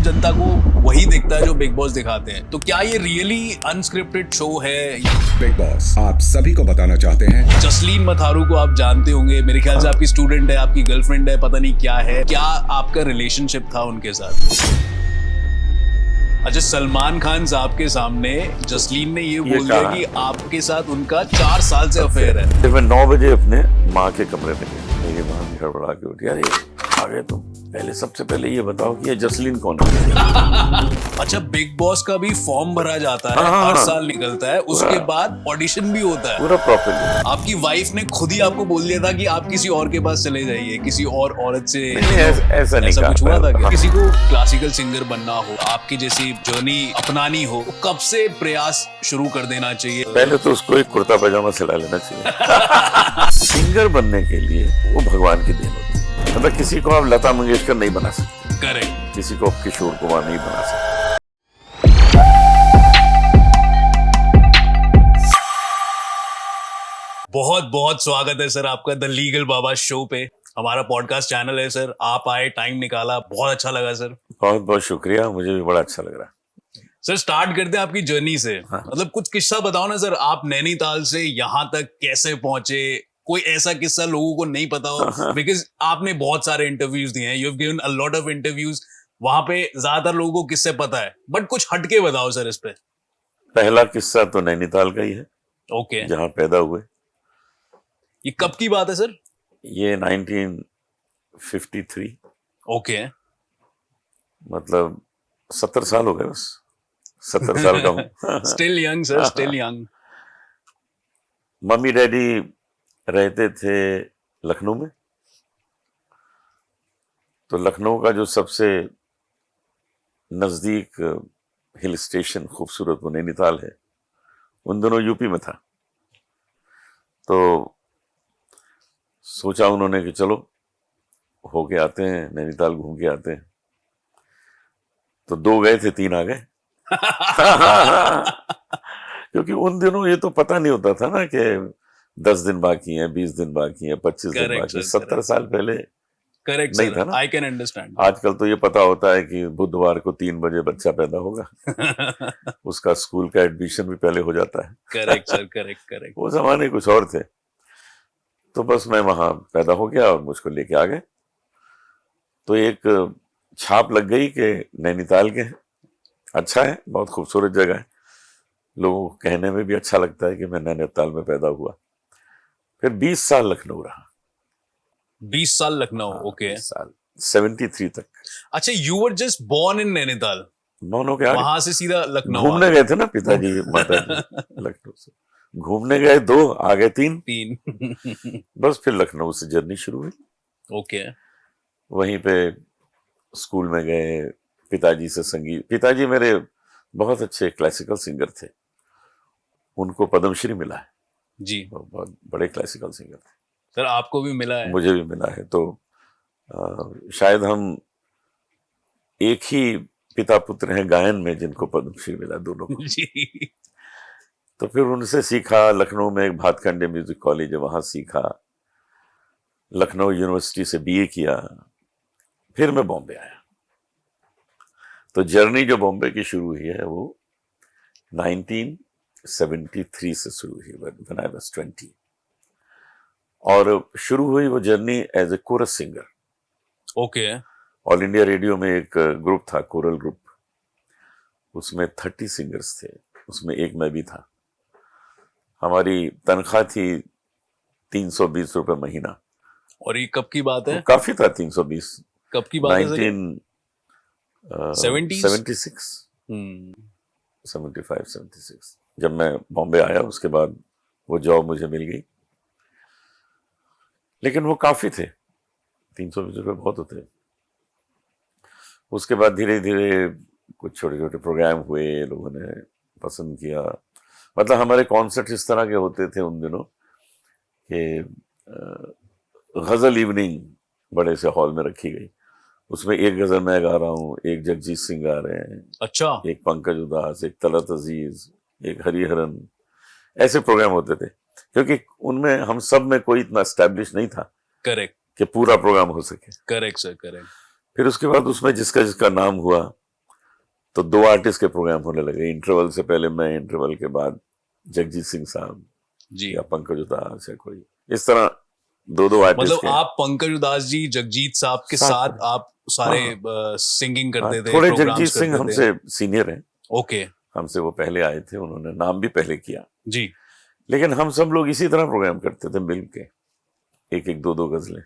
जनता को वही दिखता है जो बिग बॉस दिखाते हैं। तो क्या ये रियली अनस्क्रिप्टेड शो है? बिग बॉस आप सभी को बताना चाहते हैं। जसलीन मथारू को आप जानते होंगे, मेरे ख्याल से आपकी स्टूडेंट है, आपकी गर्लफ्रेंड है, पता नहीं क्या है। क्या आपका रिलेशनशिप था उनके साथ? अच्छा, सलमान खान साहब के सामने जसलीन ने ये बोल दिया कि आपके साथ उनका 4 साल से अफेयर है। फिर मैं 9 बजे अपने माँ के कमरे में गया, मेरी माँ गड़बड़ा के उठी, अरे आ गए तुम, पहले सबसे पहले ये बताओ कि ये जसलीन कौन है। अच्छा, बिग बॉस का भी फॉर्म भरा जाता है, हर साल निकलता है, उसके बाद ऑडिशन भी होता है पूरा प्रॉपर्ली। आपकी वाइफ ने खुद ही आपको बोल दिया था कि आप किसी और के पास चले जाइए, किसी और औरत से? ऐसा नहीं, ऐसा कुछ हुआ था क्या? किसी को क्लासिकल सिंगर बनना हो, आपकी जैसी जर्नी अपनानी हो, तो कब से प्रयास शुरू कर देना चाहिए? पहले तो उसको एक कुर्ता पैजामा सिला लेना चाहिए। सिंगर बनने के लिए वो भगवान की देन होती है। मतलब किसी को आप लता मंगेशकर नहीं बना सकते, करेक्ट, किसी को आप किशोर कुमार नहीं बना सकते। बहुत बहुत स्वागत है सर आपका द लीगल बाबा शो पे। हमारा पॉडकास्ट चैनल है सर, आप आए, टाइम निकाला, बहुत अच्छा लगा सर। बहुत बहुत शुक्रिया, मुझे भी बड़ा अच्छा लग रहा है। सर स्टार्ट करते हैं आपकी जर्नी से। मतलब कुछ किस्सा बताओ ना सर, आप नैनीताल से यहाँ तक कैसे पहुंचे? कोई ऐसा किस्सा लोगों को नहीं पता हो, बिकॉज आपने बहुत सारे इंटरव्यूज दिए हैं, you have given a lot of interviews, वहां पे ज्यादातर लोगों को किससे पता है, बट कुछ हटके बताओ सर इस पे। पहला किस्सा तो नैनीताल का ही है, ओके। जहाँ पैदा हुए। ये कब की बात है सर? ये 1953। ओके। मतलब 70 साल हो गए, बस 70 साल का हूँ। Still young sir, still young. Mummy daddy रहते थे लखनऊ में, तो लखनऊ का जो सबसे नजदीक हिल स्टेशन खूबसूरत वो नैनीताल है, उन दोनों यूपी में था। तो सोचा उन्होंने कि चलो होके आते हैं, नैनीताल घूम के आते हैं। तो 2 गए थे, 3 आ गए। क्योंकि उन दिनों ये तो पता नहीं होता था ना कि 10 दिन बाकी हैं, 20 दिन बाकी हैं, 25 दिन बाकी हैं। 70 साल पहले करेक्ट नहीं था ना। I can understand. आजकल तो ये पता होता है कि बुधवार को 3 बजे बच्चा पैदा होगा। उसका स्कूल का एडमिशन भी पहले हो जाता है। Correct sir, correct. वो जमाने कुछ और थे। तो बस मैं वहां पैदा हो गया और मुझको लेके आ गए। तो एक छाप लग गई कि नैनीताल के, अच्छा है, बहुत खूबसूरत जगह है, लोगों को कहने में भी अच्छा लगता है कि मैं नैनीताल में पैदा हुआ। फिर 20 साल लखनऊ रहा। 20 साल लखनऊ? ओके। 20 साल, 73 तक। अच्छा, you were just born in Nainital? मौनों के आगे वहां से सीधा लखनऊ घूमने गए थे ना पिताजी माताजी। लखनऊ से घूमने गए 2, आ गए 3। बस फिर लखनऊ से जर्नी शुरू हुई। ओके। वहीं पे स्कूल में गए, पिताजी से संगीत, पिताजी मेरे बहुत अच्छे क्लासिकल सिंगर थे, उनको पद्मश्री मिला है जी। बहुत बड़े क्लासिकल सिंगर थे। सर आपको भी मिला है? मुझे भी मिला है। तो शायद हम एक ही पिता पुत्र हैं गायन में जिनको पद्मश्री मिला, दोनों को। जी। तो फिर उनसे सीखा। लखनऊ में एक भातखंडे म्यूजिक कॉलेज है, वहां सीखा। लखनऊ यूनिवर्सिटी से बीए किया। फिर मैं बॉम्बे आया। तो जर्नी जो बॉम्बे की शुरू हुई है वो 1973 से शुरू हुई, व्हेन आई वाज 20। और शुरू हुई वो journey as a chorus singer. Okay. All India Radio में एक ग्रुप था, कोरल ग्रुप, उसमें 30 सिंगर्स थे, उसमें एक मैं भी था। हमारी तनख्वाह थी 320 रुपए महीना। और ये कब की बात है? काफी था 320। कब की बात है? 1976, 75, 76। जब मैं बॉम्बे आया उसके बाद वो जॉब मुझे मिल गई, लेकिन वो काफी थे, 320 रुपए बहुत होते। उसके बाद धीरे धीरे कुछ छोटे छोटे प्रोग्राम हुए, लोगों ने पसंद किया। मतलब हमारे कॉन्सर्ट इस तरह के होते थे उन दिनों कि गजल इवनिंग बड़े से हॉल में रखी गई, उसमें एक गजल मैं गा रहा हूँ, एक जगजीत सिंह गा रहे हैं, अच्छा, एक पंकज उदास, एक तलत अजीज, एक हरिहरन, ऐसे प्रोग्राम होते थे। क्योंकि उनमें हम सब में कोई इतना एस्टैब्लिश नहीं था, करेक्ट, कि पूरा प्रोग्राम हो सके। Correct sir, correct. फिर उसके बाद उसमें जिसका जिसका नाम हुआ तो 2 आर्टिस्ट के प्रोग्राम होने लगे, इंटरवल से पहले मैं, इंटरवल के बाद जगजीत सिंह साहब जी। या पंकज उधास या कोई, इस तरह 2 आर्टिस्ट मतलब आप पंकज उधास जी, जगजीत साहब के साथ आप सारे सिंगिंग करते थे, थोड़े प्रोग्राम्स जगजीत सिंह करते थे। हमसे सीनियर हैं, ओके हमसे वो पहले आए थे, उन्होंने नाम भी पहले किया, जी। लेकिन हम सब लोग इसी तरह प्रोग्राम करते थे मिल के, एक एक 2 गजलें।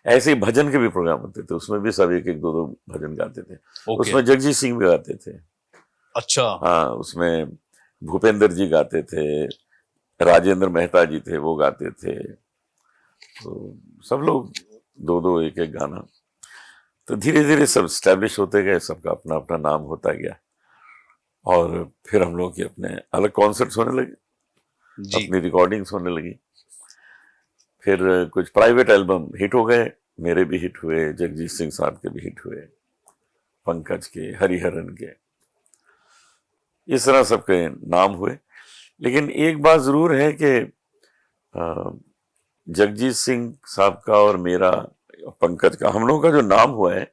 ऐसे ही भजन के भी प्रोग्राम होते थे, उसमें भी सब एक एक 2 भजन गाते थे। ओके उसमें जगजीत सिंह भी गाते थे, अच्छा हाँ, उसमें भूपेंद्र जी गाते थे, राजेंद्र मेहता जी थे, वो गाते थे, तो सब लोग 2 एक एक गाना। तो धीरे धीरे सब स्टैब्लिश होते गए, सबका अपना अपना नाम होता गया, और फिर हम लोग के अपने अलग कॉन्सर्ट्स होने लगे, जी। अपनी रिकॉर्डिंग्स होने लगी। फिर कुछ प्राइवेट एल्बम हिट हो गए, मेरे भी हिट हुए, जगजीत सिंह साहब के भी हिट हुए, पंकज के, हरिहरन के, इस तरह सबके नाम हुए। लेकिन एक बात जरूर है कि जगजीत सिंह साहब का और मेरा, पंकज का, हम लोगों का जो नाम हुआ है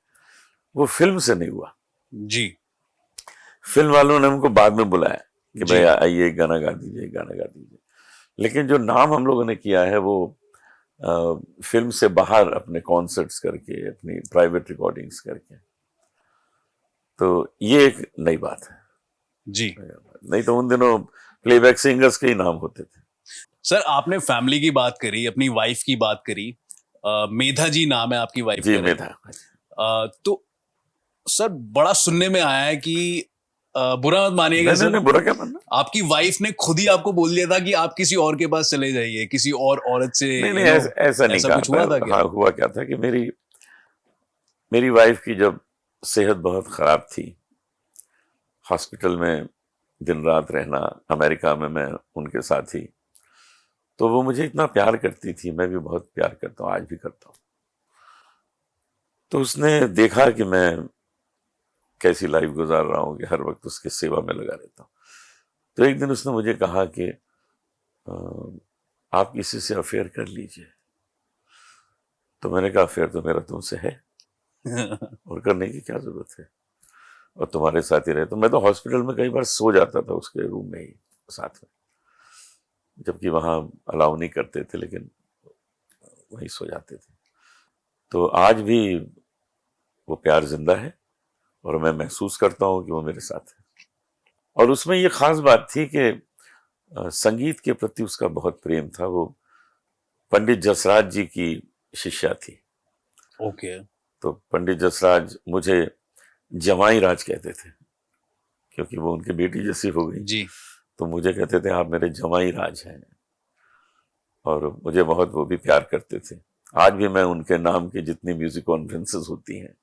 वो फिल्म से नहीं हुआ। जी फिल्म वालों ने हमको बाद में बुलाया कि जी। भाई आइए गाना गा दीजिए, गाना गा दीजिए, लेकिन जो नाम हम लोगों ने किया है वो फिल्म से बाहर अपने कॉन्सर्ट्स करके, अपनी प्राइवेट रिकॉर्डिंग्स करके, तो ये एक नई बात है जी नहीं तो उन दिनों प्लेबैक सिंगर्स के ही नाम होते थे। सर, आपने फैमिली की बात करी, अपनी वाइफ की बात करी, मेधा जी नाम है आपकी वाइफ जी का, मेधा। तो सर बड़ा सुनने में आया है कि बुरा मत मानिएगा नहीं, सर, नहीं, बुरा क्या मानना, आपकी वाइफ ने खुद ही आपको बोल दिया था कि आप किसी और के पास चले जाइए, किसी और औरत से, नहीं नहीं, ऐसा नहीं ऐसा कहा कुछ हुआ था क्या? हाँ, हुआ क्या था कि मेरी वाइफ की जब सेहत बहुत खराब थी, हॉस्पिटल में दिन रात रहना, अमेरिका में मैं उनके साथ ही, तो वो मुझे इतना प्यार करती थी, मैं भी बहुत प्यार करता हूँ, आज भी करता हूँ। तो उसने देखा कि मैं कैसी लाइफ गुजार रहा हूँ, कि हर वक्त उसकी सेवा में लगा रहता हूँ। तो एक दिन उसने मुझे कहा कि आप किसी से अफेयर कर लीजिए। तो मैंने कहा अफेयर तो मेरा तुमसे है और करने की क्या जरूरत है, और तुम्हारे साथ ही रहे। तो मैं तो हॉस्पिटल में कई बार सो जाता था उसके रूम में ही साथ में, जबकि वहां अलाउ नहीं करते थे, लेकिन वहीं सो जाते थे। तो आज भी वो प्यार जिंदा है और मैं महसूस करता हूँ कि वो मेरे साथ है। और उसमें ये खास बात थी कि संगीत के प्रति उसका बहुत प्रेम था। वो पंडित जसराज जी की शिष्या थी। ओके तो पंडित जसराज मुझे जमाई राज कहते थे, क्योंकि वो उनकी बेटी जैसी हो गई। जी तो मुझे कहते थे आप मेरे जमाई राज हैं, और मुझे बहुत वो भी प्यार करते थे। आज भी मैं उनके नाम की जितनी म्यूजिक कॉन्फ्रेंसेस होती हैं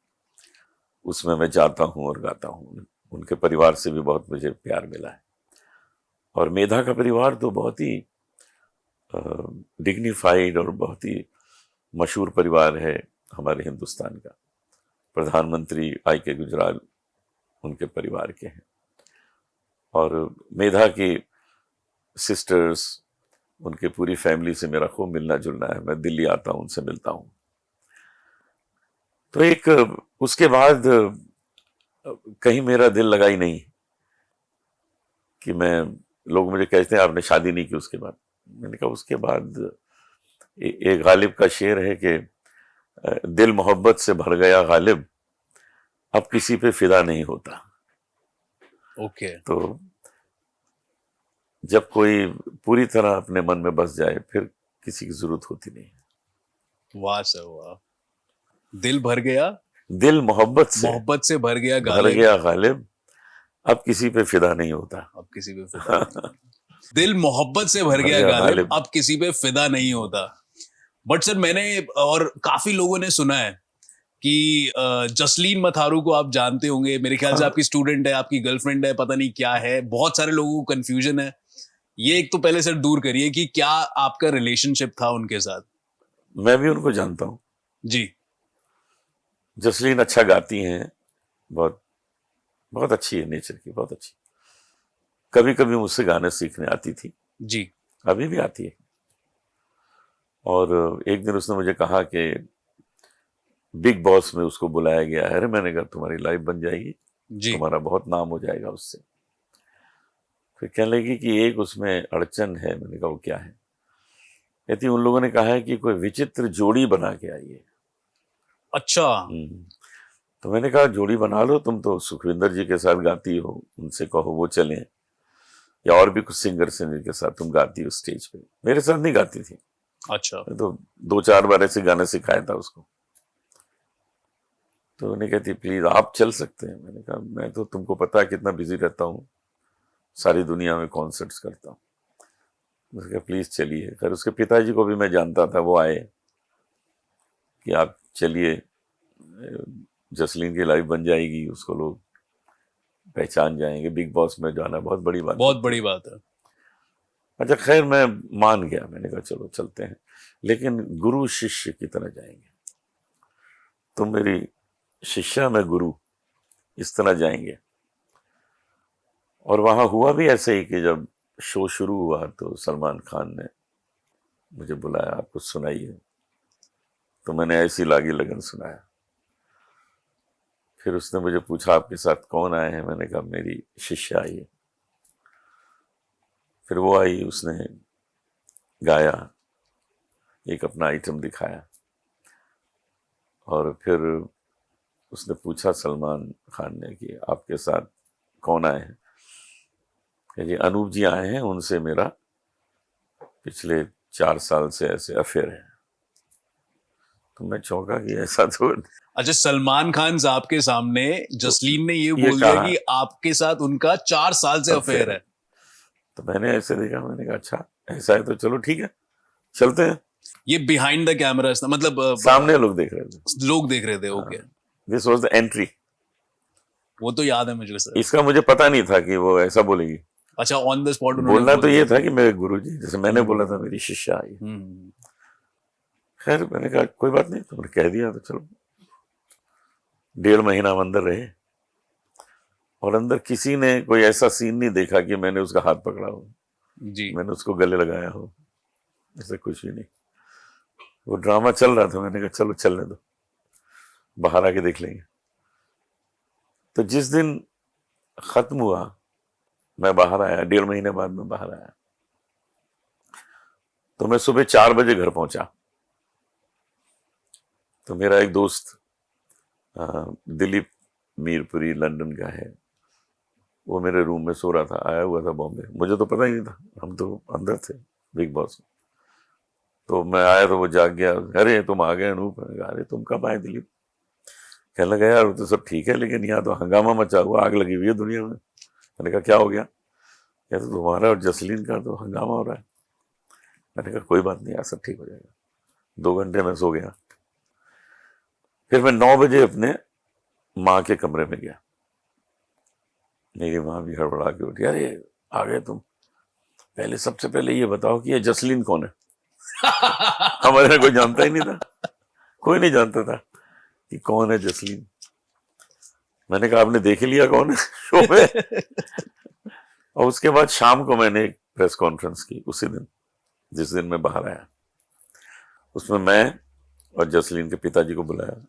उसमें मैं जाता हूँ और गाता हूँ। उनके परिवार से भी बहुत मुझे प्यार मिला है। और मेधा का परिवार तो बहुत ही डिग्निफाइड और बहुत ही मशहूर परिवार है हमारे हिंदुस्तान का। प्रधानमंत्री I.K. गुजराल उनके परिवार के हैं, और मेधा की सिस्टर्स, उनके पूरी फैमिली से मेरा खूब मिलना जुलना है। मैं दिल्ली आता हूँ, उनसे मिलता हूँ। तो एक उसके बाद कहीं मेरा दिल लगा ही नहीं कि लोग मुझे कहते हैं आपने शादी नहीं की उसके बाद। मैंने कहा उसके बाद एक गालिब का शेर है कि दिल मोहब्बत से भर गया गालिब, अब किसी पे फिदा नहीं होता। ओके तो जब कोई पूरी तरह अपने मन में बस जाए फिर किसी की जरूरत होती नहीं। वाह सर वाह, दिल भर गया, दिल मोहब्बत से भर गया भर गया गालिब, अब किसी पे फिदा नहीं होता। अब किसी पे फिदा नहीं। दिल मोहब्बत से भर गया गालिब, अब किसी पे फिदा नहीं होता। बट सर मैंने और काफी लोगों ने सुना है कि जसलीन मथारू को आप जानते होंगे, मेरे ख्याल से आपकी स्टूडेंट है, आपकी गर्लफ्रेंड है, पता नहीं क्या है, बहुत सारे लोगों को कंफ्यूजन है। ये एक तो पहले सर दूर करिए कि क्या आपका रिलेशनशिप था उनके साथ? मैं भी उनको जानता हूँ जी। जसलीन अच्छा गाती हैं, बहुत बहुत अच्छी है, नेचर की बहुत अच्छी। कभी कभी मुझसे गाने सीखने आती थी जी। अभी भी आती है। और एक दिन उसने मुझे कहा कि बिग बॉस में उसको बुलाया गया है। अरे मैंने कहा तुम्हारी लाइफ बन जाएगी, जी। तुम्हारा बहुत नाम हो जाएगा उससे। फिर कहने लगी कि एक उसमें अड़चन है। मैंने कहा वो क्या है? कहती उन लोगों ने कहा है कि कोई विचित्र जोड़ी बना के आई है। अच्छा। तो मैंने कहा जोड़ी बना लो, तुम तो सुखविंदर जी के साथ गाती हो, उनसे कहो वो चलें, या और भी कुछ सिंगर्स हैं जिनके साथ तुम गाती हो स्टेज पे। मेरे साथ नहीं गाती थी, अच्छा। मैं तो 2-4 बार ऐसे गाने सिखाया था उसको। तो उन्हें कहती प्लीज आप चल सकते हैं। मैंने कहा मैं तो, तुमको पता है कितना बिजी रहता हूँ, सारी दुनिया में कॉन्सर्ट्स करता हूँ। उसने कहा प्लीज चलिए। फिर उसके पिताजी को भी मैं जानता था, वो आए कि आप चलिए, जसलीन की लाइफ बन जाएगी, उसको लोग पहचान जाएंगे, बिग बॉस में जाना बहुत बड़ी बात बहुत होती बड़ी है। बात है। अच्छा खैर मैं मान गया। मैंने कहा चलो चलते हैं, लेकिन गुरु शिष्य की तरह जाएंगे। तुम मेरी शिष्या, मैं गुरु, इस तरह जाएंगे। और वहां हुआ भी ऐसे ही कि जब शो शुरू हुआ तो सलमान खान ने मुझे बुलाया, आप कुछ सुनाइए। तो मैंने ऐसी लागी लगन सुनाया। फिर उसने मुझे पूछा आपके साथ कौन आए हैं? मैंने कहा मेरी शिष्या आई है। फिर वो आई, उसने गाया, एक अपना आइटम दिखाया, और फिर उसने पूछा सलमान खान ने कि आपके साथ कौन आए हैं? कहा जी अनूप जी आए हैं, उनसे मेरा पिछले 4 साल से ऐसे अफेयर है। तो मैं चौंका कि ऐसा तो अच्छा, सलमान खान साहब के सामने जसलीन ने ये ये बोल दिया कहा कि आपके साथ उनका 4 साल से अफेयर है। तो मैंने ऐसे देखा, मैंने कहा अच्छा ऐसा है तो चलो ठीक है, चलते हैं। ये बिहाइंड द कैमरा मतलब सामने लोग देख रहे थे, लोग देख रहे थे। Okay. This was the entry. वो तो याद है मुझे सर। इसका मुझे पता नहीं था कि वो ऐसा बोलेगी। अच्छा, ऑन द स्पॉट उन्होंने बोलना बोल तो ये दिया। था कि मेरे गुरुजी, जैसे मैंने बोला था मेरी शिष्या आई। हम्म। खैर मैंने कहा कोई बात नहीं, तुमने कह दिया तो चलो। 1.5 महीना हम अंदर रहे, और अंदर किसी ने कोई ऐसा सीन नहीं देखा कि मैंने उसका हाथ पकड़ा हो, जी। मैंने उसको गले लगाया हो, ऐसा कुछ भी नहीं। वो ड्रामा चल रहा था, मैंने कहा चलो चलने दो, बाहर आके देख लेंगे। तो जिस दिन खत्म हुआ, मैं बाहर आया, 1.5 महीने बाद मैं बाहर आया, तो मैं सुबह 4 बजे घर पहुंचा। तो मेरा एक दोस्त दिलीप मीरपुरी लंदन का है, वो मेरे रूम में सो रहा था, आया हुआ था बॉम्बे। मुझे तो पता ही नहीं था, हम तो अंदर थे बिग बॉस में। तो मैं आया तो वो जाग गया, अरे तुम आ गए अनूप। मैंने कहा अरे तुम कब आए दिलीप? कहने लगा यार वो तो सब ठीक है, लेकिन यहाँ तो हंगामा मचा हुआ, आग लगी हुई है दुनिया में। मैंने कहा क्या हो गया? कहते तुम्हारा और जसलीन का तो हंगामा हो रहा है। मैंने कहा कोई बात नहीं यार, सब ठीक हो जाएगा। 2 घंटे में सो गया। फिर मैं 9 बजे अपने माँ के कमरे में गया। मेरी माँ भी हड़बड़ा के उठी, अरे आ गए तुम, पहले सबसे पहले ये बताओ कि ये जसलीन कौन है? हमारे यहाँ कोई जानता ही नहीं था, कोई नहीं जानता था कि कौन है जसलीन। मैंने कहा आपने देख लिया कौन है शो में? और उसके बाद शाम को मैंने एक प्रेस कॉन्फ्रेंस की, उसी दिन जिस दिन मैं बाहर आया। उसमें मैं और जसलीन के पिताजी को बुलाया,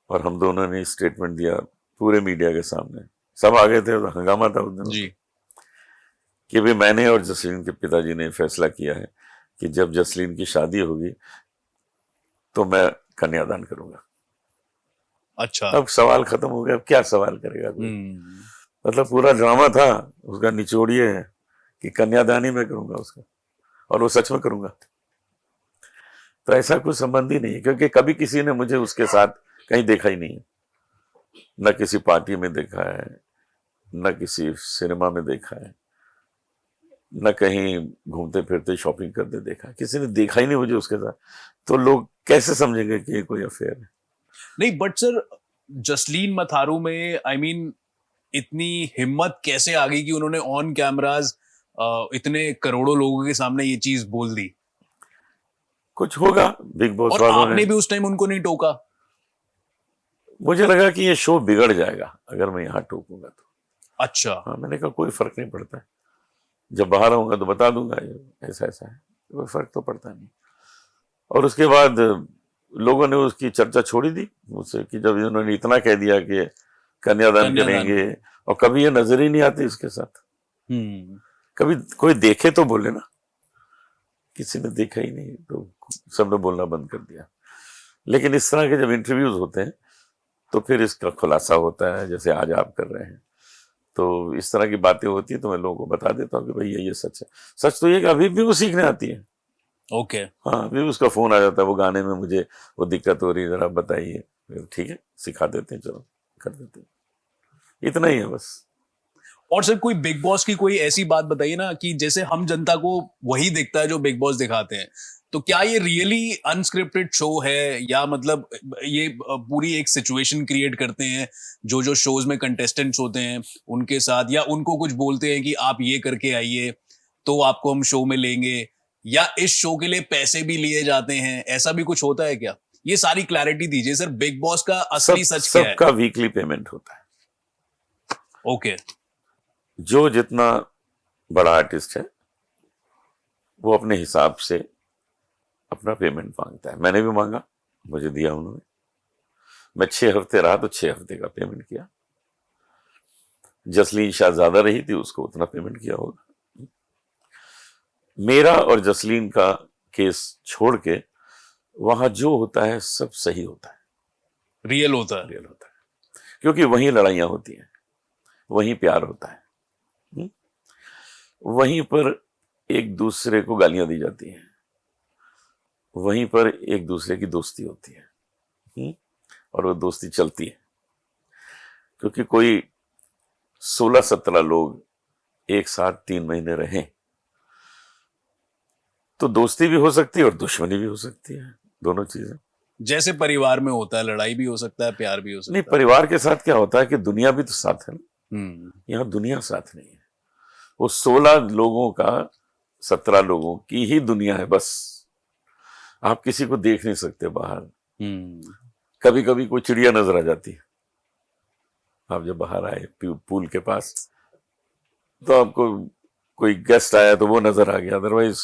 और हम दोनों ने स्टेटमेंट दिया पूरे मीडिया के सामने। सब आ गए थे, हंगामा था उस दिन जी। कि भाई मैंने और जसलीन के पिताजी ने फैसला किया है कि जब जसलीन की शादी होगी तो मैं कन्यादान करूंगा। अच्छा। अब सवाल खत्म हो गया, अब क्या सवाल करेगा कोई? हम्म। मतलब पूरा ड्रामा था, उसका निचोड़ ये है कि कन्यादान ही मैं करूंगा उसका, और वो सच में करूंगा। तो ऐसा कुछ संबंध ही नहीं है, क्योंकि कभी किसी ने मुझे उसके साथ कहीं देखा ही नहीं है। न किसी पार्टी में देखा है, न किसी सिनेमा में देखा है, न कहीं घूमते फिरते शॉपिंग करते देखा है, किसी ने देखा ही नहीं मुझे उसके साथ। तो लोग कैसे समझेंगे कि ये कोई अफेयर है? नहीं, बट सर जसलीन मथारू में आई मीन इतनी हिम्मत कैसे आ गई कि उन्होंने ऑन कैमराज इतने करोड़ों लोगों के सामने ये चीज बोल दी? कुछ होगा बिग बॉस और वालों आपने ने। भी उस टाइम उनको नहीं टोका? मुझे लगा कि ये शो बिगड़ जाएगा अगर मैं यहाँ टोकूंगा तो। अच्छा। हाँ मैंने कहा कोई फर्क नहीं पड़ता है, जब बाहर आऊंगा तो बता दूंगा ये ऐसा ऐसा है, कोई फर्क तो पड़ता नहीं। और उसके बाद लोगों ने उसकी चर्चा छोड़ ही दी मुझसे कि जब इन्होंने इतना कह दिया कि कन्यादान करेंगे, और कभी ये नजर ही नहीं आती इसके साथ। कभी कोई देखे तो बोले ना, किसी ने देखा ही नहीं तो सबने बोलना बंद कर दिया। लेकिन इस तरह के जब इंटरव्यूज होते हैं तो फिर इसका खुलासा होता है, जैसे आज आप कर रहे हैं। तो इस तरह की बातें होती है तो मैं लोगों को बता देता हूँ कि भाई ये सच है। सच तो ये कि अभी भी वो सीखने आती है। ओके। हाँ, अभी उसका फोन आ जाता है, वो गाने में मुझे वो दिक्कत हो रही है, जरा बताइए। ठीक है, सिखा देते हैं, चलो कर देते हैं, इतना ही है बस। और सर कोई बिग बॉस की कोई ऐसी बात बताइए ना कि जैसे हम जनता को वही दिखता है जो बिग बॉस दिखाते हैं, तो क्या ये रियली अनस्क्रिप्टेड शो है या मतलब ये पूरी एक सिचुएशन क्रिएट करते हैं जो जो शोज में कंटेस्टेंट्स होते हैं उनके साथ, या उनको कुछ बोलते हैं कि आप ये करके आइए तो आपको हम शो में लेंगे, या इस शो के लिए पैसे भी लिए जाते हैं, ऐसा भी कुछ होता है क्या? ये सारी क्लैरिटी दीजिए सर, बिग बॉस का असली सच क्या है? सबका वीकली पेमेंट होता है। ओके। जो जितना बड़ा आर्टिस्ट है वो अपने हिसाब से अपना पेमेंट मांगता है। मैंने भी मांगा, मुझे दिया उन्होंने। मैं 6 हफ्ते रहा तो 6 हफ्ते का पेमेंट किया। जसलीन शायद ज्यादा रही थी, उसको उतना पेमेंट किया होगा। मेरा और जसलीन का केस छोड़ के वहां जो होता है सब सही होता है, रियल होता है। रियल होता है, क्योंकि वहीं लड़ाइयां होती हैं, वहीं प्यार होता है, वहीं पर एक दूसरे को गालियां दी जाती हैं, वहीं पर एक दूसरे की दोस्ती होती है, और वो दोस्ती चलती है। क्योंकि कोई 16-17 लोग एक साथ 3 महीने रहें तो दोस्ती भी हो सकती है और दुश्मनी भी हो सकती है, दोनों चीजें। जैसे परिवार में होता है, लड़ाई भी हो सकता है, प्यार भी हो सकता नहीं, परिवार के साथ क्या होता है कि दुनिया भी तो साथ है ना। है। यहाँ दुनिया साथ नहीं है। वो 16 लोगों का 17 लोगों की ही दुनिया है बस। आप किसी को देख नहीं सकते बाहर। कभी कभी कोई चिड़िया नजर आ जाती है, आप जब बाहर आए पूल के पास तो आपको कोई गेस्ट आया तो वो नजर आ गया, अदरवाइज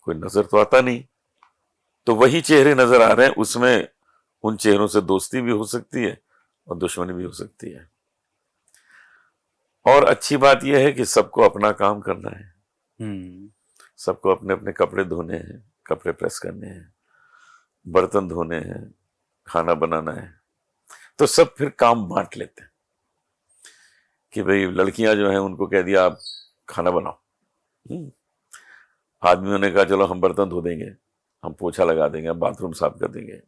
कोई नजर तो आता नहीं। तो वही चेहरे नजर आ रहे हैं, उसमें उन चेहरों से दोस्ती भी हो सकती है और दुश्मनी भी हो सकती है। और अच्छी बात यह है कि सबको अपना काम करना है। सबको अपने अपने कपड़े धोने हैं, कपड़े प्रेस करने हैं, बर्तन धोने हैं, खाना बनाना है। तो सब फिर काम बांट लेते हैं कि भाई लड़कियां जो हैं उनको कह दिया आप खाना बनाओ, आदमियों ने कहा चलो हम बर्तन धो देंगे, हम पोछा लगा देंगे, हम बाथरूम साफ कर देंगे।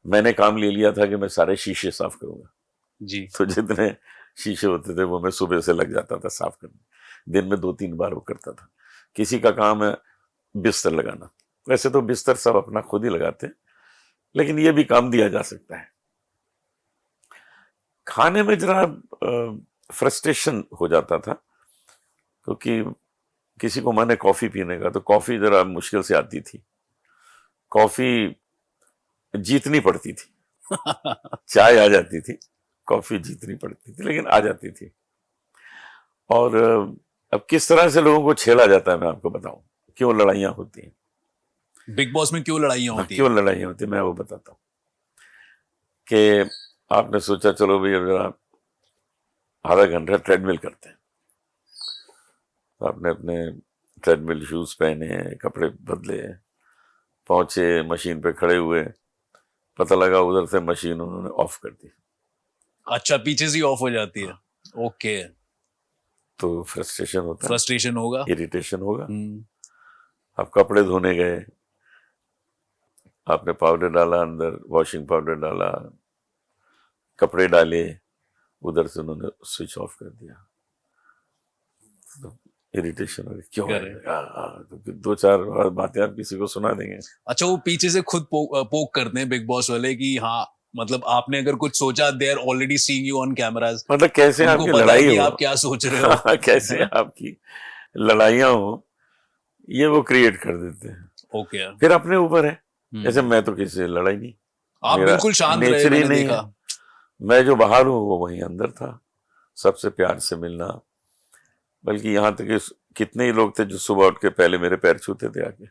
मैंने काम ले लिया था कि मैं सारे शीशे साफ करूंगा जी। तो जितने शीशे होते थे वो मैं सुबह से लग जाता था साफ करने। दिन में 2-3 बार वो करता था। किसी का काम है बिस्तर लगाना, वैसे तो बिस्तर सब अपना खुद ही लगाते हैं, लेकिन ये भी काम दिया जा सकता है। खाने में जरा फ्रस्ट्रेशन हो जाता था, क्योंकि किसी को माने कॉफी पीने का, तो कॉफी जरा मुश्किल से आती थी, कॉफी जीतनी पड़ती थी। चाय आ जाती थी, कॉफी जीतनी पड़ती थी, लेकिन आ जाती थी। और अब किस तरह से लोगों को छेड़ा जाता है मैं आपको बताऊं, क्यों लड़ाइयां होती हैं बिग बॉस में, क्यों लड़ाइयां होती क्यों लड़ाइयां होती है मैं वो बताता हूं। कि आपने सोचा चलो भाई अब जरा आधा घंटा ट्रेडमिल करते हैं, तो आपने अपने ट्रेडमिल शूज पहने, कपड़े बदले, पहुंचे, मशीन पे खड़े हुए, पता लगा उधर से मशीन उन्होंने ऑफ कर दी। अच्छा, पीछे से ऑफ हो जाती है। ओके। तो फ्रस्ट्रेशन होता है, फ्रस्ट्रेशन होगा, इरिटेशन होगा। आप कपड़े धोने गए, आपने पाउडर डाला अंदर, वॉशिंग पाउडर डाला, कपड़े डाले, उधर से उन्होंने स्विच ऑफ कर दिया, तो इरिटेशन हो गई। क्यों तो 2-4 बातें आप किसी को सुना देंगे। अच्छा, वो पीछे से खुद पोक करते हैं बिग बॉस वाले कि हाँ मतलब आपने अगर कुछ सोचा, they are already seeing you on cameras, मतलब कैसे आपकी लड़ाई हो, आप क्या सोच रहे हो। कैसे आपकी लड़ाइयां हो, ये वो क्रिएट कर देते हैं। ओके। फिर अपने ऊपर है। जैसे मैं तो किसी से लड़ाई नहीं, आप बिल्कुल शांत रहे, मैंने देखा। मैं जो बाहर हूं वो वहीं अंदर था, सबसे प्यार से मिलना। बल्कि यहाँ तक कि कितने ही लोग थे जो सुबह उठ के पहले मेरे पैर छूते थे आके,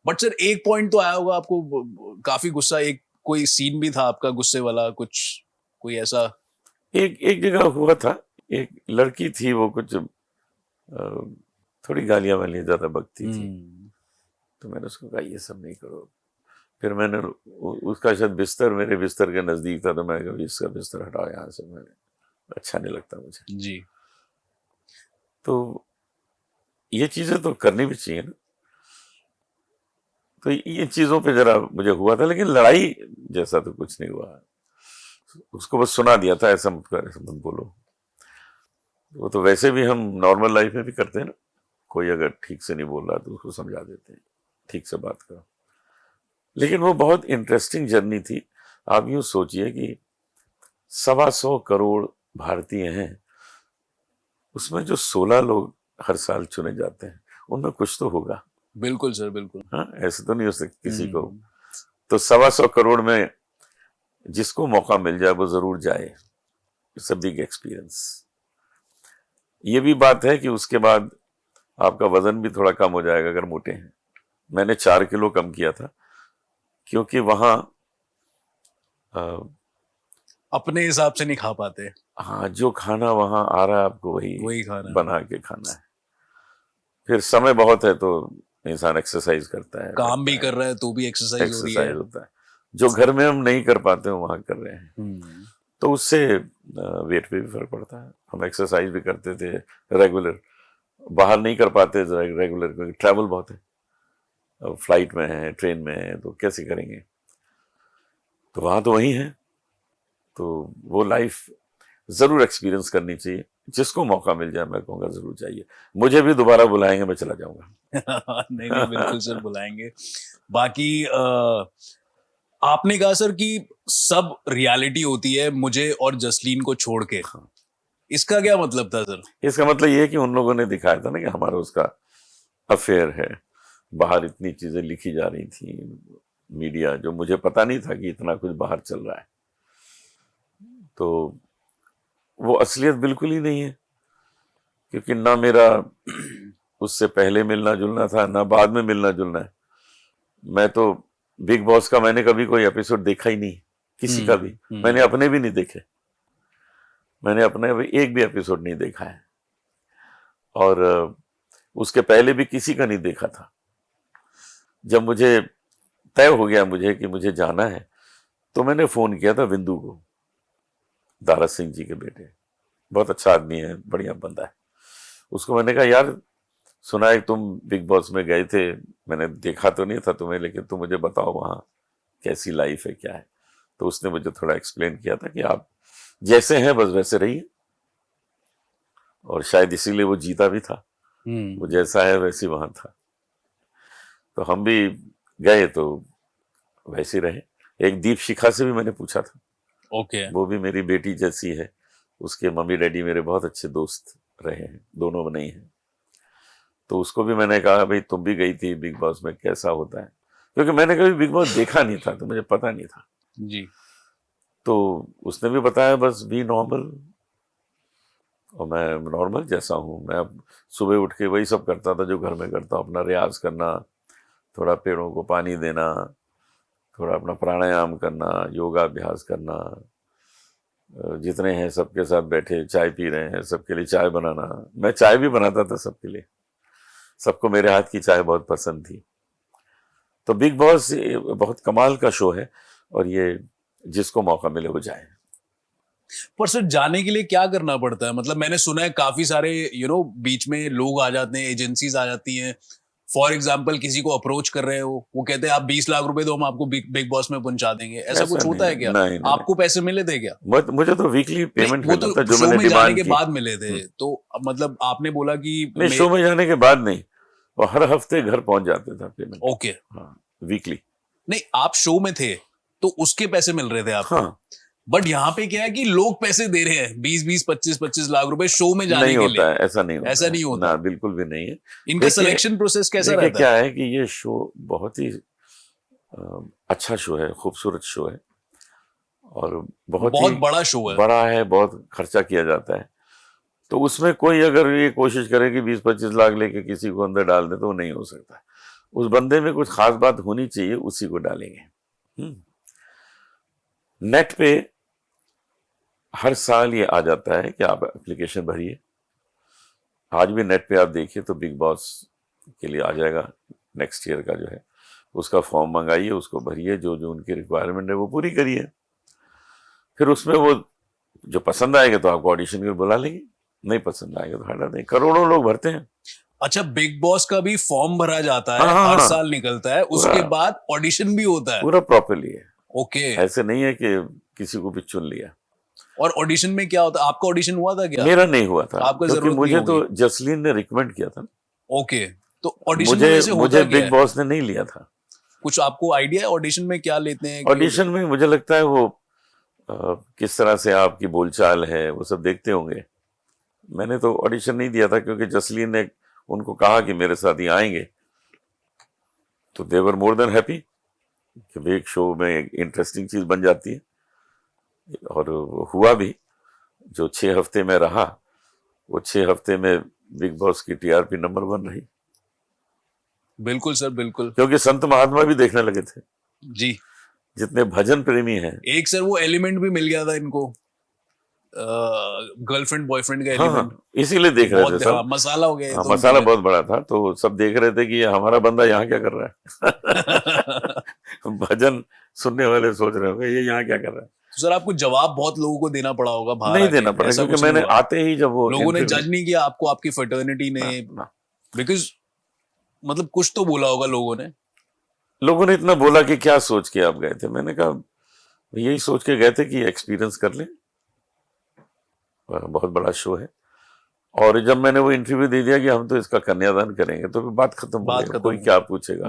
बट सर एक पॉइंट तो आया होगा आपको काफी गुस्सा, एक कोई सीन भी था आपका गुस्से वाला, कुछ कोई ऐसा? एक एक जगह हुआ था, एक लड़की थी, वो कुछ थोड़ी गालियां वालियां ज्यादा बकती थी, तो मैंने उसको कहा ये सब नहीं करो। फिर मैंने उसका शायद बिस्तर मेरे बिस्तर के नजदीक था, तो मैं कहा इसका बिस्तर हटाओ यहाँ से, मैंने अच्छा नहीं लगता मुझे जी। तो ये चीजें तो करनी भी चाहिए ना। तो ये चीजों पे जरा मुझे हुआ था, लेकिन लड़ाई जैसा तो कुछ नहीं हुआ। उसको बस सुना दिया था, ऐसा मत कर, ऐसा मत बोलो। वो तो वैसे भी हम नॉर्मल लाइफ में भी करते हैं ना, कोई अगर ठीक से नहीं बोल रहा तो उसको समझा देते हैं, ठीक से बात करो। लेकिन वो बहुत इंटरेस्टिंग जर्नी थी। आप यूं सोचिए कि 125 करोड़ भारतीय हैं, उसमें जो 16 लोग हर साल चुने जाते हैं, उनमें कुछ तो होगा। बिल्कुल सर, बिल्कुल। हाँ, ऐसे तो नहीं हो सकता किसी को। तो 125 करोड़ में जिसको मौका मिल जाए वो जरूर जाए। It's a big experience. ये भी बात है कि उसके बाद आपका वजन भी थोड़ा कम हो जाएगा अगर मोटे हैं। मैंने 4 किलो कम किया था, क्योंकि वहां अपने हिसाब से नहीं खा पाते। हाँ, जो खाना वहां आ रहा है आपको वही खाना है। बना के खाना है। फिर समय बहुत है तो इंसान एक्सरसाइज करता है, काम भी कर रहा है तो भी एक्सरसाइज हो रही है। होता है। जो घर में हम नहीं कर पाते वहां कर रहे हैं, तो उससे वेट पे भी फर्क पड़ता है। हम एक्सरसाइज भी करते थे रेगुलर, बाहर नहीं कर पाते रेगुलर, क्योंकि ट्रैवल बहुत है, अब फ्लाइट में है, ट्रेन में है, तो कैसे करेंगे। तो वहां तो वही है। तो वो लाइफ जरूर एक्सपीरियंस करनी चाहिए, जिसको मौका मिल जाए मैं कहूँगा जरूर चाहिए। मुझे भी दोबारा बुलाएंगे, मैं चला जाऊंगा। नहीं नहीं, बिल्कुल सर, बुलाएंगे। बाकी आपने कहा सर कि सब रियलिटी होती है मुझे और जसलीन को छोड़ के। हाँ। इसका क्या मतलब था सर? इसका मतलब ये है कि उन लोगों ने दिखाया था ना कि हमारा उसका अफेयर है। बाहर इतनी चीजें लिखी जा रही थी, मीडिया, जो मुझे पता नहीं था कि इतना कुछ बाहर चल रहा है। तो वो असलियत बिल्कुल ही नहीं है, क्योंकि ना मेरा उससे पहले मिलना जुलना था, ना बाद में मिलना जुलना है। मैं तो बिग बॉस का मैंने कभी कोई एपिसोड देखा ही नहीं, किसी का भी। मैंने अपने भी नहीं देखे, मैंने अपने भी एक भी एपिसोड नहीं देखा है, और उसके पहले भी किसी का नहीं देखा था। जब मुझे तय हो गया मुझे कि मुझे जाना है, तो मैंने फोन किया था विंदु को, दारा सिंह जी के बेटे, बहुत अच्छा आदमी है, बढ़िया बंदा है। उसको मैंने कहा यार सुना है तुम बिग बॉस में गए थे, मैंने देखा तो नहीं था तुम्हें, लेकिन तुम मुझे बताओ वहां कैसी लाइफ है, क्या है। तो उसने मुझे थोड़ा एक्सप्लेन किया था कि आप जैसे हैं बस वैसे रहिए, और शायद इसीलिए वो जीता भी था। वो जैसा है वैसे वहां था। तो हम भी गए तो वैसे रहे। एक दीप शिखा से भी मैंने पूछा था। ओके। वो भी मेरी बेटी जैसी है, उसके मम्मी डैडी मेरे बहुत अच्छे दोस्त रहे हैं, दोनों में नहीं है। तो उसको भी मैंने कहा भाई तुम भी गई थी बिग बॉस में, कैसा होता है, क्योंकि मैंने कभी बिग बॉस देखा नहीं था तो मुझे पता नहीं था जी। तो उसने भी बताया बस बी नॉर्मल, और मैं नॉर्मल जैसा हूँ। मैं अब सुबह उठ के वही सब करता था जो घर में करता हूँ, अपना रियाज करना, थोड़ा पेड़ों को पानी देना, थोड़ा अपना प्राणायाम करना, योगा अभ्यास करना, जितने हैं सबके साथ बैठे चाय पी रहे हैं, सबके लिए चाय बनाना। मैं चाय भी बनाता था सबके लिए, सबको मेरे हाथ की चाय बहुत पसंद थी। तो बिग बॉस बहुत कमाल का शो है, और ये जिसको मौका मिले वो जाए। पर सर जाने के लिए क्या करना पड़ता है? मतलब मैंने सुना है काफी सारे बीच में लोग आ जाते हैं, एजेंसीज आ जाती हैं। फॉर एग्जाम्पल किसी को अप्रोच कर रहे हो, वो कहते हैं आप 20 लाख रुपए दो, हम आपको बिग बॉस में पहुंचा देंगे। ऐसा कुछ होता है क्या? नहीं, आपको पैसे मिले थे क्या? मुझे तो वीकली पेमेंट वो मिलता तो था, जो शो मैंने में जाने डिमांड के की। बाद मिले थे। तो मतलब आपने बोला कि नहीं, शो में जाने के बाद नहीं, वो हर हफ्ते घर पहुंच जाते था पेमेंट। ओके। हाँ, वीकली। नहीं, आप शो में थे तो उसके पैसे मिल रहे थे आपको। हाँ, बट यहाँ पे क्या है कि लोग पैसे दे रहे हैं 20-20, 25-25 लाख रुपए शो में जाने नहीं के होता लिए। है, ऐसा नहीं होता, ऐसा नहीं होता ना, बिल्कुल भी नहीं है। इनका सिलेक्शन प्रोसेस कैसा रहता है? क्या है कि ये शो बहुत ही अच्छा शो है, खूबसूरत शो है, और बहुत ही बड़ा शो है। बड़ा है, बहुत खर्चा किया जाता है। तो उसमें कोई अगर ये कोशिश करे कि 20-25 लाख लेके किसी को अंदर डाल दे तो वो नहीं हो सकता। उस बंदे में कुछ खास बात होनी चाहिए, उसी को डालेंगे। नेट पे हर साल ये आ जाता है कि आप एप्लीकेशन भरिए। आज भी नेट पे आप देखिए तो बिग बॉस के लिए आ जाएगा, नेक्स्ट ईयर का जो है उसका फॉर्म मंगाइए, उसको भरिए, जो जो उनकी रिक्वायरमेंट है वो पूरी करिए। फिर उसमें वो जो पसंद आएगा तो आपको ऑडिशन के लिए बुला लेंगे, नहीं पसंद आएगा तो हटा देंगे। करोड़ों लोग भरते हैं। अच्छा, बिग बॉस का भी फॉर्म भरा जाता है, हाँ, हर हाँ। साल निकलता है, उसके बाद ऑडिशन भी होता है? पूरा प्रॉपरली है, ओके। ऐसे नहीं है कि किसी को भी चुन लिया। और ऑडिशन में क्या होता है? आपका ऑडिशन हुआ था क्या? मेरा नहीं हुआ था, आपका क्योंकि जरूरत मुझे नहीं तो होगी। जसलीन ने रिकमेंड किया था। ओके, तो ऑडिशन में मुझे वैसे होता मुझे क्या बिग है? बॉस ने नहीं लिया था। कुछ आपको आइडिया है ऑडिशन में क्या लेते हैं? ऑडिशन में मुझे लगता है वो किस तरह से आपकी बोलचाल है वो सब देखते होंगे। मैंने तो ऑडिशन नहीं दिया था, क्योंकि जसलीन ने उनको कहा कि मेरे साथ ही आएंगे, तो दे वर मोर देन हैप्पी कि एक शो में एक इंटरेस्टिंग चीज बन जाती है। और हुआ भी, जो 6 हफ्ते में रहा, वो 6 हफ्ते में बिग बॉस की टीआरपी नंबर 1 रही। बिल्कुल सर, बिल्कुल। क्योंकि संत महात्मा भी देखने लगे थे, जी। जितने भजन प्रेमी हैं। एक सर वो एलिमेंट भी मिल गया था इनको, गर्लफ्रेंड बॉयफ्रेंड का हाँ, एलिमेंट। इसीलिए देख रहे थे बहुत सब। मसाला हो गया ये हाँ, तो मसाला उनके बहुत बड़ा था, तो सब देख रहे थे कि ये हमारा बंदा यहाँ क्या कर रहा है। भजन सुनने वाले सोच रहे होंगे ये यहाँ क्या कर रहा है। तो सर आपको जवाब बहुत लोगों को देना पड़ा होगा बाहर नहीं आके, देना पड़ा, ऐसा क्योंकि कुछ नहीं मैंने हुआ? आते ही जब वो लोगों ने interview- जज नहीं किया आपको, आपकी फर्टर्निटी ने? ना, बिकॉज मतलब कुछ तो बोला होगा लोगों ने। लोगों ने इतना बोला कि क्या सोच के आप गए थे। मैंने कहा यही सोच के गए थे कि एक्सपीरियंस कर लें, बहुत बड़ा शो है। और जब मैंने वो इंटरव्यू दे दिया कि हम तो इसका कन्यादान करेंगे, तो फिर बात खत्म हो बात गई। खत्म कोई हो क्या पूछेगा।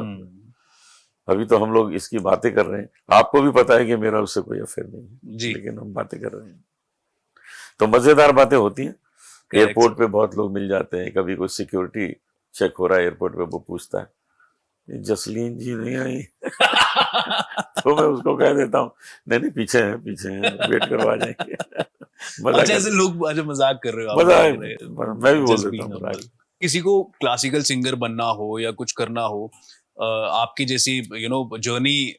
अभी तो हम लोग इसकी बातें कर रहे हैं, आपको भी पता है कि मेरा उससे कोई अफेयर नहीं है, जी। लेकिन हम बातें कर रहे हैं, तो मजेदार बातें होती हैं। एयरपोर्ट पे बहुत लोग मिल जाते हैं, कभी कोई सिक्योरिटी चेक हो रहा है एयरपोर्ट पे, वो पूछता है ये जसलीन जी नहीं आई। तो मैं उसको कह देता हूँ नहीं पीछे हैं, पीछे हैं, वेट करवा जाएंगे। मजा अच्छा, ऐसे लोग अच्छा मजाक कर रहे हो आप? मजा लग रहे हैं। मैं भी बोल Just देता being हूँ humble। मजाक। किसी को क्लासिकल सिंगर बनना हो या कुछ करना हो, आपकी जैसी जर्नी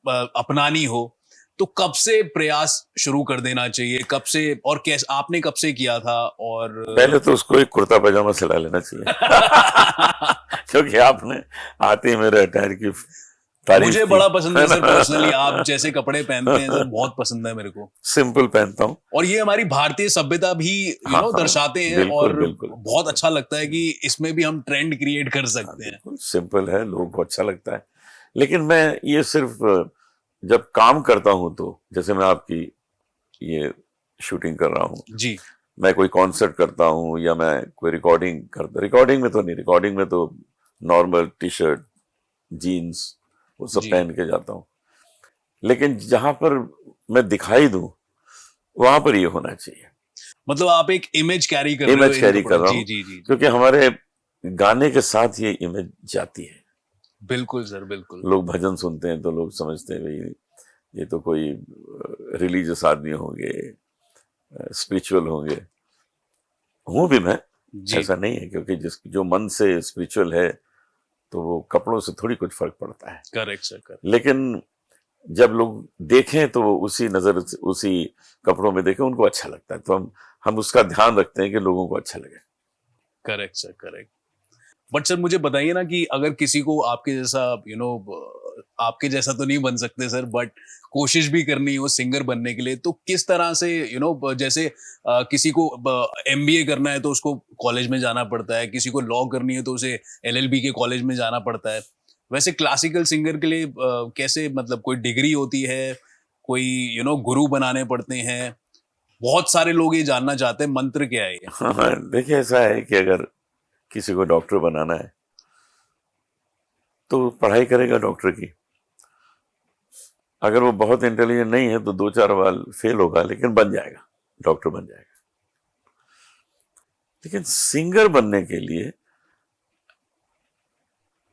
अपनानी हो, तो कब से प्रयास शुरू कर देना चाहिए? कब से और कैसे आपने कब से किया था? और पहले तो उसको एक कुर्ता पजामा सिला लेना चाहिए। क्योंकि आपने आते ही मेरे अटायर की तारीफ मुझे की, बड़ा पसंद है सर, ना? पर्सनली आप जैसे कपड़े पहनते हैं सर, बहुत पसंद है मेरे को। सिंपल पहनता हूँ। और ये हमारी भारतीय सभ्यता भी हाँ, हाँ, दर्शाते हैं, बिल्कुल, और बिल्कुल। बहुत अच्छा लगता है कि इसमें भी हम ट्रेंड क्रिएट कर सकते हैं। सिंपल है, लोगों को अच्छा लगता है। लेकिन मैं ये सिर्फ जब काम करता हूं, तो जैसे मैं आपकी ये शूटिंग कर रहा हूँ, जी। मैं कोई कॉन्सर्ट करता हूँ, या मैं कोई रिकॉर्डिंग में तो नहीं, रिकॉर्डिंग में तो नॉर्मल टी शर्ट जीन्स वो सब जी। पहन के जाता हूँ। लेकिन जहां पर मैं दिखाई दूं, वहां पर ये होना चाहिए। मतलब आप एक इमेज कैरी कर रहे हो इमेज इन कैरी कपड़ों- कर रहा जी हूँ, जी जी, क्योंकि हमारे गाने के साथ ये इमेज जाती है। बिल्कुल सर, बिल्कुल। लोग भजन सुनते हैं तो लोग समझते हैं भाई ये तो कोई रिलीजियस आदमी होंगे, स्पिरिचुअल होंगे। हूं भी मैं, जी। ऐसा नहीं है, क्योंकि जो मन से स्पिरिचुअल है तो वो कपड़ों से थोड़ी कुछ फर्क पड़ता है। Correct sir, correct. लेकिन जब लोग देखें तो वो उसी नजर से, उसी कपड़ों में देखें, उनको अच्छा लगता है, तो हम उसका ध्यान रखते हैं कि लोगों को अच्छा लगे। Correct sir, correct. But sir मुझे बताइए ना कि अगर किसी को आपके जैसा आपके जैसा तो नहीं बन सकते सर, बट कोशिश भी करनी हो सिंगर बनने के लिए, तो किस तरह से जैसे किसी को एमबीए करना है तो उसको कॉलेज में जाना पड़ता है, किसी को लॉ करनी है तो उसे एलएलबी के कॉलेज में जाना पड़ता है। वैसे क्लासिकल सिंगर के लिए कैसे, मतलब कोई डिग्री होती है, कोई गुरु बनाने पड़ते हैं? बहुत सारे लोग ये जानना चाहते हैं, मंत्र क्या है ये? हाँ, देखिए ऐसा है कि अगर किसी को डॉक्टर बनाना है तो पढ़ाई करेगा डॉक्टर की। अगर वो बहुत इंटेलिजेंट नहीं है तो 2-4 बार फेल होगा, लेकिन बन जाएगा, डॉक्टर बन जाएगा। लेकिन सिंगर बनने के लिए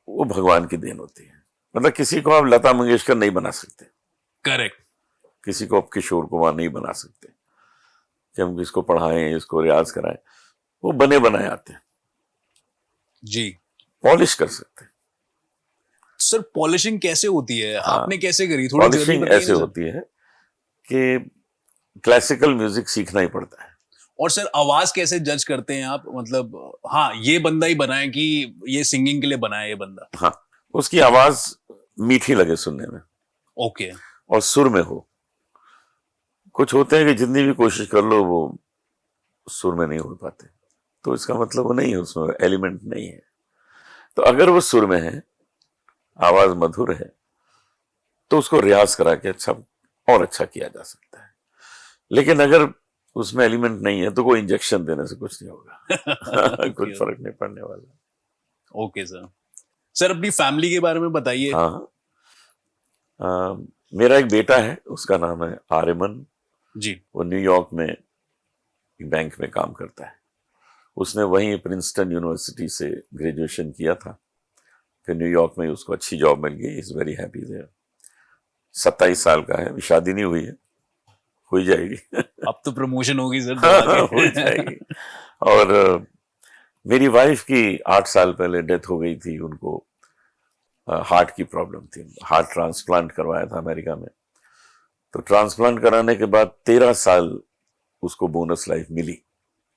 वो भगवान की देन होती है। मतलब किसी को आप लता मंगेशकर नहीं बना सकते, करेक्ट। किसी को आप किशोर कुमार नहीं बना सकते कि हम इसको पढ़ाएं, इसको रियाज कराएं। वो बने बनाए आते हैं, जी। पॉलिश कर सकते हैं। सर पॉलिशिंग कैसे होती है? आपने कैसे करी? थोड़ी जर्नी पॉलिशिंग बताइए ऐसे ना सर। होती है कि क्लासिकल म्यूजिक सीखना ही पड़ता है। और सर आवाज कैसे जज करते हैं आप? मतलब हाँ ये बंदा ही बना है कि ये सिंगिंग के लिए बना है ये बंदा? हाँ, उसकी आवाज मीठी लगे सुनने में ओके। और सुर में हो। कुछ होते हैं कि जितनी भी कोशिश कर लो वो सुर में नहीं हो पाते, तो इसका मतलब वो नहीं है, उसमें एलिमेंट नहीं है। तो अगर वो सुर में है, आवाज मधुर है, तो उसको रियाज करा के अच्छा और अच्छा किया जा सकता है। लेकिन अगर उसमें एलिमेंट नहीं है तो कोई इंजेक्शन देने से कुछ नहीं होगा। कुछ फर्क नहीं पड़ने वाला। Okay sir. सर अपनी फैमिली के बारे में बताइए। हाँ, मेरा एक बेटा है, उसका नाम है आर्यमन। जी। वो न्यूयॉर्क में एक बैंक में काम करता है। उसने वहीं प्रिंसटन यूनिवर्सिटी से ग्रेजुएशन किया था, फिर न्यूयॉर्क में उसको अच्छी जॉब मिल गई। Is very happy there. 27 साल का है, अभी शादी नहीं हुई है, हो ही जाएगी। अब तो प्रमोशन होगी सर। हो जाएगी। और मेरी वाइफ की 8 साल पहले डेथ हो गई थी। उनको हार्ट की प्रॉब्लम थी, हार्ट ट्रांसप्लांट करवाया था अमेरिका में। तो ट्रांसप्लांट कराने के बाद 13 साल उसको बोनस लाइफ मिली,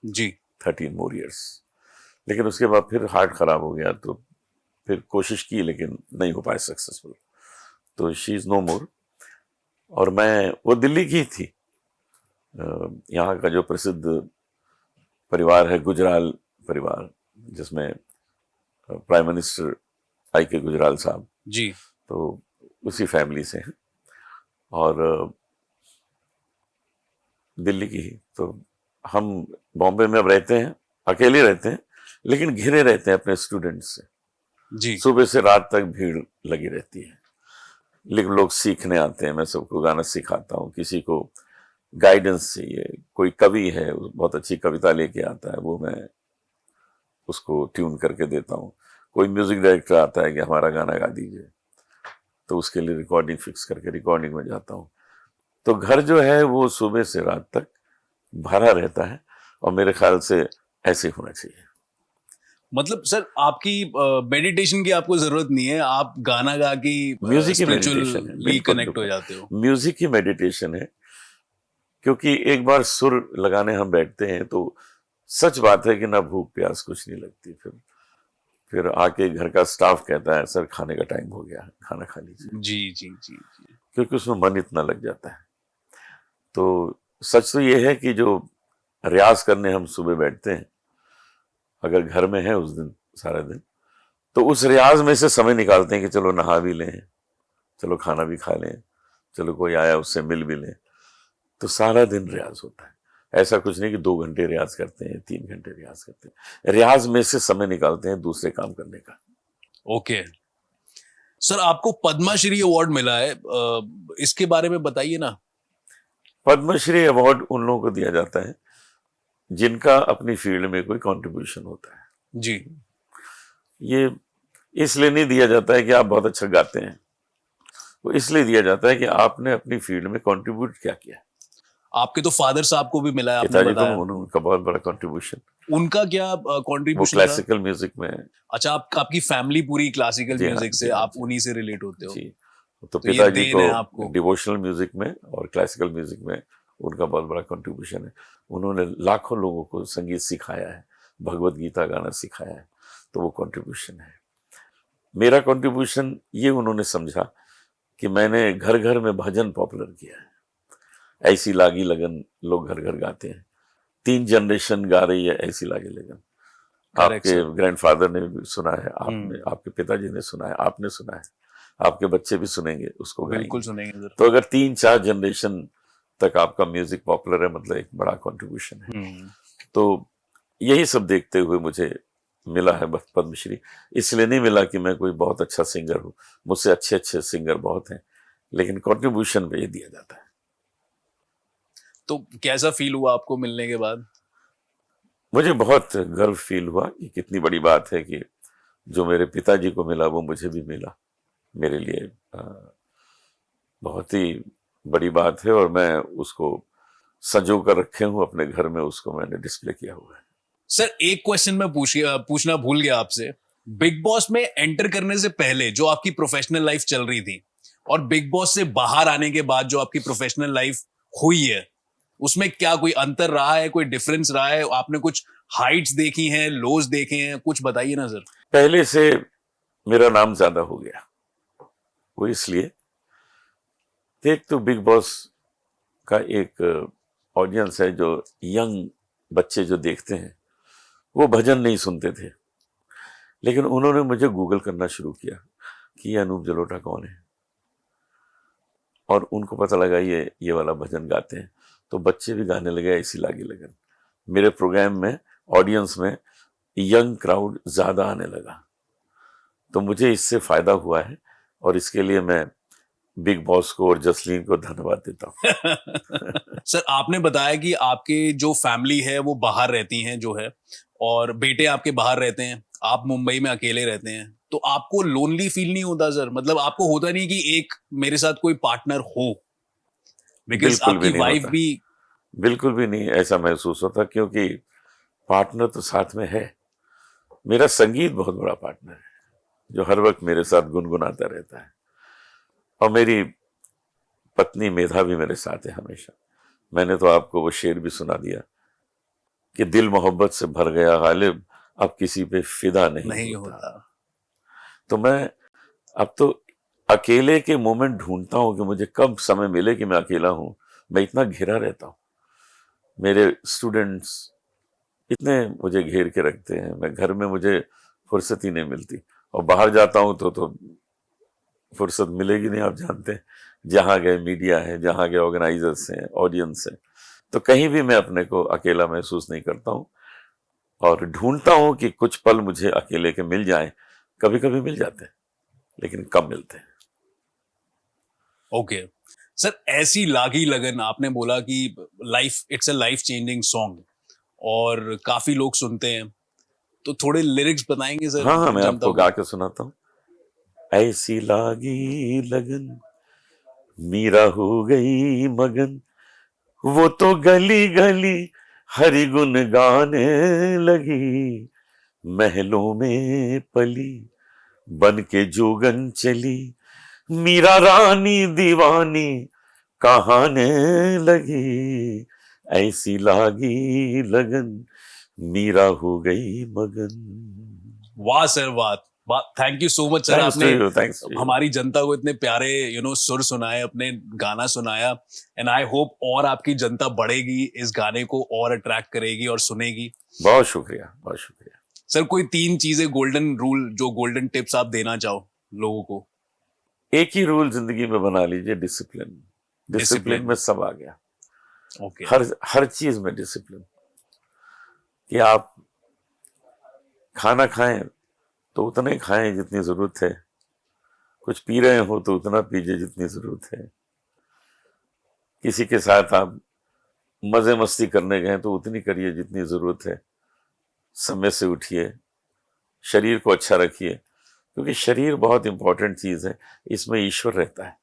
जी। 13 मोर ईयर्स। लेकिन उसके बाद फिर हार्ट खराब हो गया, तो फिर कोशिश की लेकिन नहीं हो पाए सक्सेसफुल, तो शी इज नो मोर। और मैं, वो दिल्ली की थी, यहाँ का जो प्रसिद्ध परिवार है गुजराल परिवार, जिसमें प्राइम मिनिस्टर आई के गुजराल साहब, जी। तो उसी फैमिली से हैं। और दिल्ली की ही। तो हम बॉम्बे में अब रहते हैं, अकेले रहते हैं, लेकिन घिरे रहते हैं अपने स्टूडेंट्स से। जी। सुबह से रात तक भीड़ लगी रहती है, लेकिन लोग सीखने आते हैं। मैं सबको गाना सिखाता हूँ, किसी को गाइडेंस चाहिए, कोई कवि है बहुत अच्छी कविता लेके आता है, वो मैं उसको ट्यून करके देता हूँ। कोई म्यूजिक डायरेक्टर आता है कि हमारा गाना गा दीजिए, तो उसके लिए रिकॉर्डिंग फिक्स करके रिकॉर्डिंग में जाता हूँ। तो घर जो है वो सुबह से रात तक भरा रहता है, और मेरे ख्याल से ऐसे होना चाहिए। मतलब सर आपकी मेडिटेशन की आपको जरूरत नहीं है, आप गाना गा के म्यूजिक की मेडिटेशन है, स्पिरिचुअली बिल्कुल कनेक्ट हो बिल्कुल। जाते हो। म्यूजिक की मेडिटेशन है, क्योंकि एक बार सुर लगाने हम बैठते हैं तो सच बात है कि ना भूख प्यास कुछ नहीं लगती। फिर आके घर का स्टाफ कहता है सर खाने का टाइम हो गया, खाना खा लीजिए, जी जी जी जी। क्योंकि उसमें मन इतना लग जाता है। तो सच तो ये है कि जो रियाज करने हम सुबह बैठते हैं, अगर घर में है उस दिन सारा दिन, तो उस रियाज में से समय निकालते हैं कि चलो नहा भी लें, चलो खाना भी खा लें, चलो कोई आया उससे मिल भी लें, तो सारा दिन रियाज होता है। ऐसा कुछ नहीं कि 2 घंटे रियाज करते हैं, 3 घंटे रियाज करते हैं। रियाज में से समय निकालते हैं दूसरे काम करने का। ओके सर, आपको पद्मश्री अवार्ड मिला है, इसके बारे में बताइए ना। पद्मश्री अवार्ड उन लोगों को दिया जाता है जिनका अपनी फील्ड में कोई कंट्रीब्यूशन होता है। जी। ये इसलिए नहीं दिया जाता है कि आप बहुत अच्छा गाते हैं, वो इसलिए दिया जाता है कि आपने अपनी फील्ड में कंट्रीब्यूट क्या किया। आपके तो फादर साहब को भी मिला है, आपने पिताजी तो बताया। उनका बहुत बड़ा कंट्रीब्यूशन, उनका क्या वो कंट्रीब्यूशन था? क्लासिकल म्यूजिक में। अच्छा, आपकी फैमिली पूरी क्लासिकल जी हाँ, म्यूजिक से, जी हाँ, आप जी। उन्हीं से रिलेट होते हो। जी, तो तो ये पिताजी देन है आपको। को डिवोशनल म्यूजिक में और क्लासिकल म्यूजिक में उनका बहुत बड़ा कंट्रीब्यूशन है। उन्होंने लाखों लोगों को संगीत सिखाया है, भगवत गीता गाना सिखाया है, तो वो कंट्रीब्यूशन है। मेरा कंट्रीब्यूशन ये उन्होंने समझा कि मैंने घर घर में भजन पॉपुलर किया है। ऐसी लागी लगन लोग घर घर गाते हैं, 3 जनरेशन गा रही है ऐसी लागी लगन। Correct, आपके sir. ग्रैंडफादर ने भी सुना है, आपने, आपके पिताजी ने सुना है, आपने सुना है, आपके बच्चे भी सुनेंगे, उसको बिल्कुल गाएंगे। सुनेंगे सर। तो अगर 3-4 जनरेशन तक आपका म्यूजिक पॉपुलर है, मतलब एक बड़ा कंट्रीब्यूशन है। तो यही सब देखते हुए मुझे मिला है पद्मश्री। इसलिए नहीं मिला कि मैं कोई बहुत अच्छा सिंगर हूँ, मुझसे अच्छे अच्छे सिंगर बहुत हैं, लेकिन कंट्रीब्यूशन पे ये दिया जाता है। तो कैसा फील हुआ आपको मिलने के बाद? मुझे बहुत गर्व फील हुआ कि कितनी बड़ी बात है कि जो मेरे पिताजी को मिला वो मुझे भी मिला। मेरे लिए बहुत ही बड़ी बात है, और मैं उसको संजो कर रखे हूँ अपने घर में, उसको मैंने डिस्प्ले किया हुआ है। सर एक क्वेश्चन मैं पूछना भूल गया आपसे। बिग बॉस में एंटर करने से पहले जो आपकी प्रोफेशनल लाइफ चल रही थी और बिग बॉस से बाहर आने के बाद जो आपकी प्रोफेशनल लाइफ हुई है, उसमें क्या कोई अंतर रहा है, कोई डिफरेंस रहा है? आपने कुछ हाइट्स देखी हैं, लोज देखे हैं, कुछ बताइए ना सर। पहले से मेरा नाम ज्यादा हो गया, वो इसलिए एक तो बिग बॉस का एक ऑडियंस है जो यंग बच्चे जो देखते हैं, वो भजन नहीं सुनते थे, लेकिन उन्होंने मुझे गूगल करना शुरू किया कि ये अनूप जलोटा कौन है, और उनको पता लगा ये वाला भजन गाते हैं, तो बच्चे भी गाने लगे ऐसी लागी लगन। मेरे प्रोग्राम में ऑडियंस में यंग क्राउड ज्यादा आने लगा, तो मुझे इससे फायदा हुआ है और इसके लिए मैं बिग बॉस को और जसलीन को धन्यवाद देता हूँ। सर आपने बताया कि आपके जो फैमिली है वो बाहर रहती हैं जो है, और बेटे आपके बाहर रहते हैं, आप मुंबई में अकेले रहते हैं, तो आपको लोनली फील नहीं होता सर? मतलब आपको होता नहीं कि एक मेरे साथ कोई पार्टनर हो? बिकॉज आपकी वाइफ भी। बिल्कुल भी नहीं ऐसा महसूस होता, क्योंकि पार्टनर तो साथ में है। मेरा संगीत बहुत बड़ा पार्टनर है जो हर वक्त मेरे साथ गुनगुनाता रहता है, और मेरी पत्नी मेधा भी मेरे साथ है हमेशा। मैंने तो आपको वो शेर भी सुना दिया कि दिल मोहब्बत से भर गया गालिब, अब किसी पे फिदा नहीं होता। तो मैं अब तो अकेले के मोमेंट ढूंढता हूं कि मुझे कब समय मिले कि मैं अकेला हूं। मैं इतना घिरा रहता हूं, मेरे स्टूडेंट्स इतने मुझे घेर के रखते हैं, मैं घर में मुझे फुर्सत ही नहीं मिलती, और बाहर जाता हूं तो फुर्सत मिलेगी नहीं। आप जानते हैं, जहां गए मीडिया है, जहां गए ऑर्गेनाइजर्स हैं, ऑडियंस है, तो कहीं भी मैं अपने को अकेला महसूस नहीं करता हूं, और ढूंढता हूं कि कुछ पल मुझे अकेले के मिल जाएं। कभी कभी मिल जाते हैं, लेकिन कम मिलते हैं। ओके सर, ऐसी लागी लगन आपने बोला कि life, it's a life changing song, और काफी लोग सुनते हैं, तो थोड़े लिरिक्स बताएंगे सर? हाँ, मैं आपको गा के सुनाता हूँ। ऐसी लागी लगन मीरा हो गई मगन, वो तो गली गली हरि गुन गाने लगी, महलों में पली बन के जोगन चली, मीरा रानी दीवानी कहाने लगी, ऐसी लागी लगन मीरा हो गई मगन। वाह सर, वाह, thank you so much sir. आपने हमारी जनता को इतने प्यारे सुर सुनाए, अपने गाना सुनाया, एंड आई होप और आपकी जनता बढ़ेगी, इस गाने को और अट्रैक्ट करेगी और सुनेगी। बहुत शुक्रिया, बहुत शुक्रिया सर। कोई 3 चीजें गोल्डन रूल, जो गोल्डन टिप्स आप देना चाहो लोगों को? एक ही रूल जिंदगी में बना लीजिए, डिसिप्लिन। डिसिप्लिन में सब आ गया। ओके। हर चीज में डिसिप्लिन, कि आप खाना खाएं तो उतना ही खाएं जितनी जरूरत है, कुछ पी रहे हो तो उतना पीजिए जितनी जरूरत है, किसी के साथ आप मजे मस्ती करने गए तो उतनी करिए जितनी जरूरत है, समय से उठिए, शरीर को अच्छा रखिए, क्योंकि शरीर बहुत इंपॉर्टेंट चीज है, इसमें ईश्वर रहता है।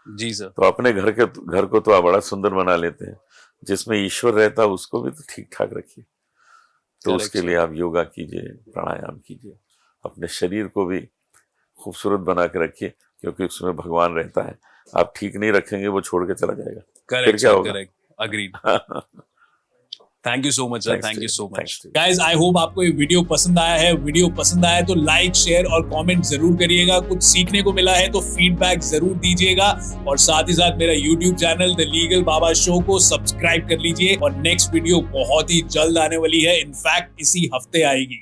जी सर। तो अपने घर को तो आप बड़ा सुंदर बना लेते हैं, जिसमें ईश्वर रहता है उसको भी तो ठीक ठाक रखिए। तो उसके लिए आप योगा कीजिए, प्राणायाम कीजिए, अपने शरीर को भी खूबसूरत बना के रखिए, क्योंकि उसमें भगवान रहता है। आप ठीक नहीं रखेंगे, वो छोड़ के चला जाएगा। करेक्ट, क्या होगा? Correct, agreed. Thank you so much sir, thank you so much guys. I hope आपको ये वीडियो पसंद आया है। वीडियो पसंद आया तो लाइक, शेयर और कमेंट जरूर करिएगा। कुछ सीखने को मिला है तो फीडबैक जरूर दीजिएगा, और साथ ही साथ मेरा YouTube channel the legal Baba show को सब्सक्राइब कर लीजिए। और नेक्स्ट वीडियो बहुत ही जल्द आने वाली है, इनफैक्ट इसी हफ्ते आएगी।